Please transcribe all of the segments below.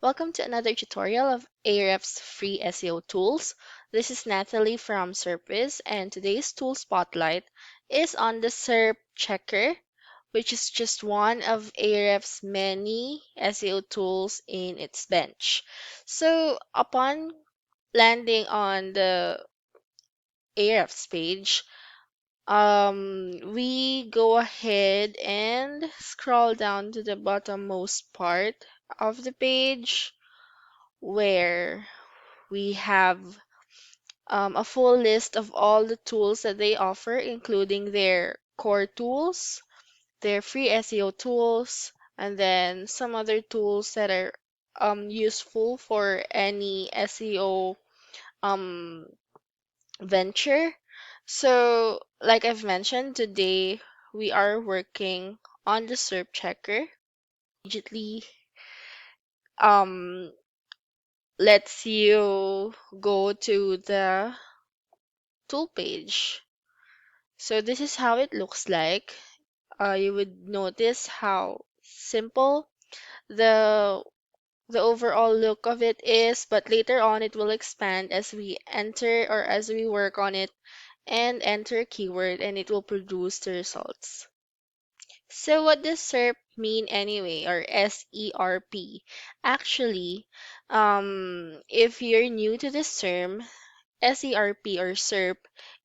Welcome to another tutorial of Ahrefs free SEO tools. This is Natalie from Serpwizz, and today's tool spotlight is on the SERP Checker, which is just one of Ahrefs' many SEO tools in its bench. So, upon landing on the Ahrefs page, we go ahead and scroll down to the bottommost part of the page where we have a full list of all the tools that they offer, including their core tools, their free SEO tools, and then some other tools that are useful for any SEO um, venture. So, like I've mentioned, today we are working on the SERP checker. Immediately um, lets you go to the tool page. So this is how it looks like. You would notice how simple the the overall look of it is, but later on it will expand as we enter or as we work on it and enter a keyword and it will produce the results. So what does SERP mean anyway, or SERP? Actually, if you're new to this term, SERP or SERP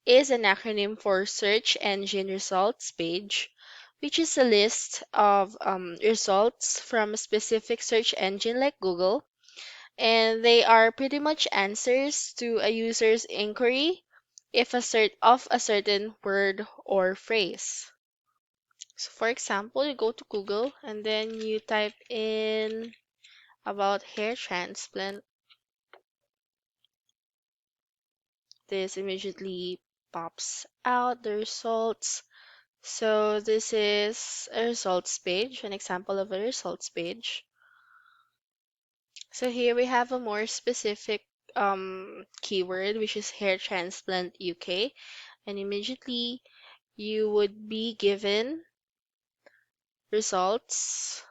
is an acronym for Search Engine Results Page, which is a list of results from a specific search engine like Google, and they are pretty much answers to a user's inquiry if of a certain word or phrase. So, for example, you go to Google and then you type in about hair transplant. This immediately pops out the results. So this is a results page, an example of a results page. So here we have a more specific keyword, which is hair transplant UK, and immediately you would be given results.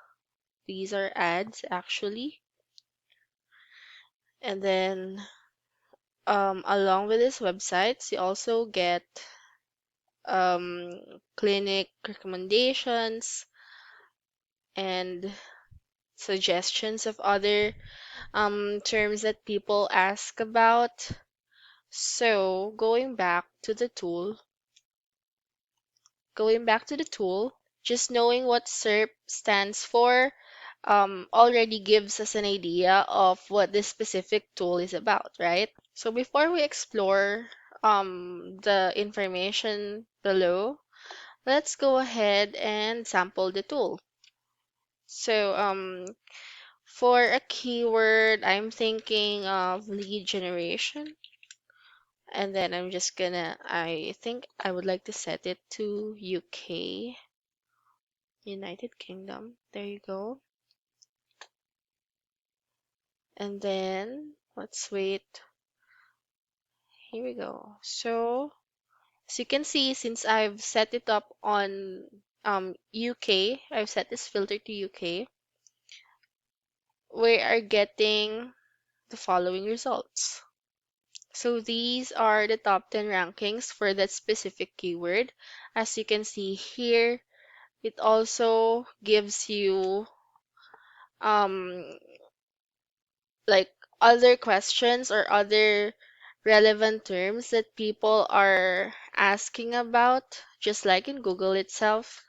These are ads actually, and then along with these websites, you also get clinic recommendations and suggestions of other terms that people ask about. So going back to the tool, just knowing what SERP stands for already gives us an idea of what this specific tool is about, right? So before we explore the information below, let's go ahead and sample the tool. So for a keyword, I'm thinking of lead generation. And then I think I would like to set it to UK, United Kingdom. There you go. And then let's wait. Here we go. So, as you can see, since I've set it up on UK, I've set this filter to UK, we are getting the following results. So these are the top 10 rankings for that specific keyword. As you can see here, it also gives you um like other questions or other relevant terms that people are asking about, just like in Google itself.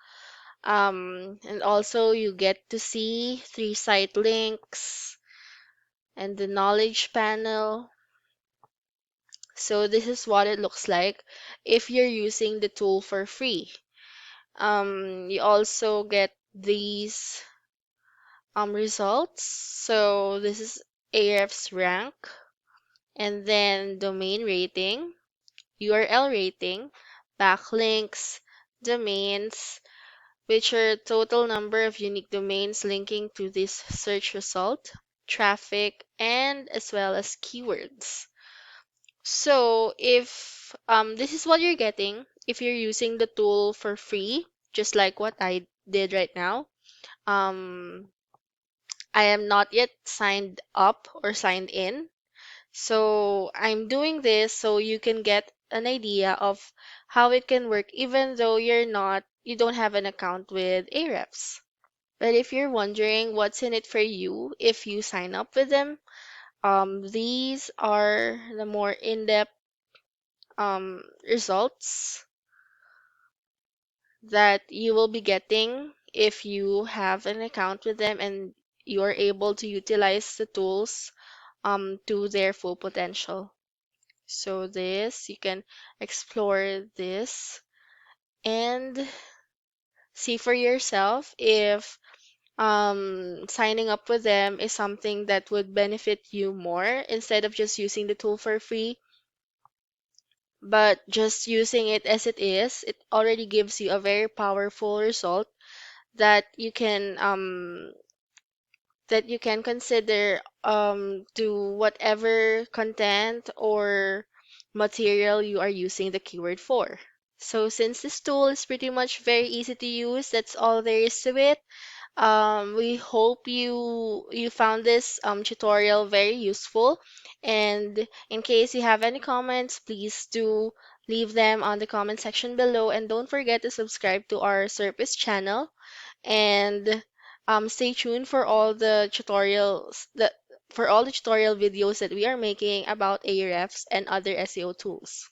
And also you get to see 3 site links and the knowledge panel. So this is what it looks like if you're using the tool for free. You also get these results. So this is Ahrefs rank, and then domain rating, URL rating, backlinks, domains, which are total number of unique domains linking to this search result, traffic, and as well as keywords. So if this is what you're getting if you're using the tool for free, just like what I did right now. Um, I am not yet signed up or signed in. So I'm doing this so you can get an idea of how it can work even though you don't have an account with Ahrefs. But if you're wondering what's in it for you if you sign up with them, these are the more in-depth results that you will be getting if you have an account with them and you are able to utilize the tools to their full potential. So this, you can explore this and see for yourself if signing up with them is something that would benefit you more instead of just using the tool for free, but just using it as it is. It already gives you a very powerful result that you can consider to whatever content or material you are using the keyword for. So since this tool is pretty much very easy to use, that's all there is to it. We hope you found this tutorial very useful. And in case you have any comments, please do leave them on the comment section below. And don't forget to subscribe to our Serpwizz channel. And stay tuned for all the tutorial videos that we are making about Ahrefs and other SEO tools.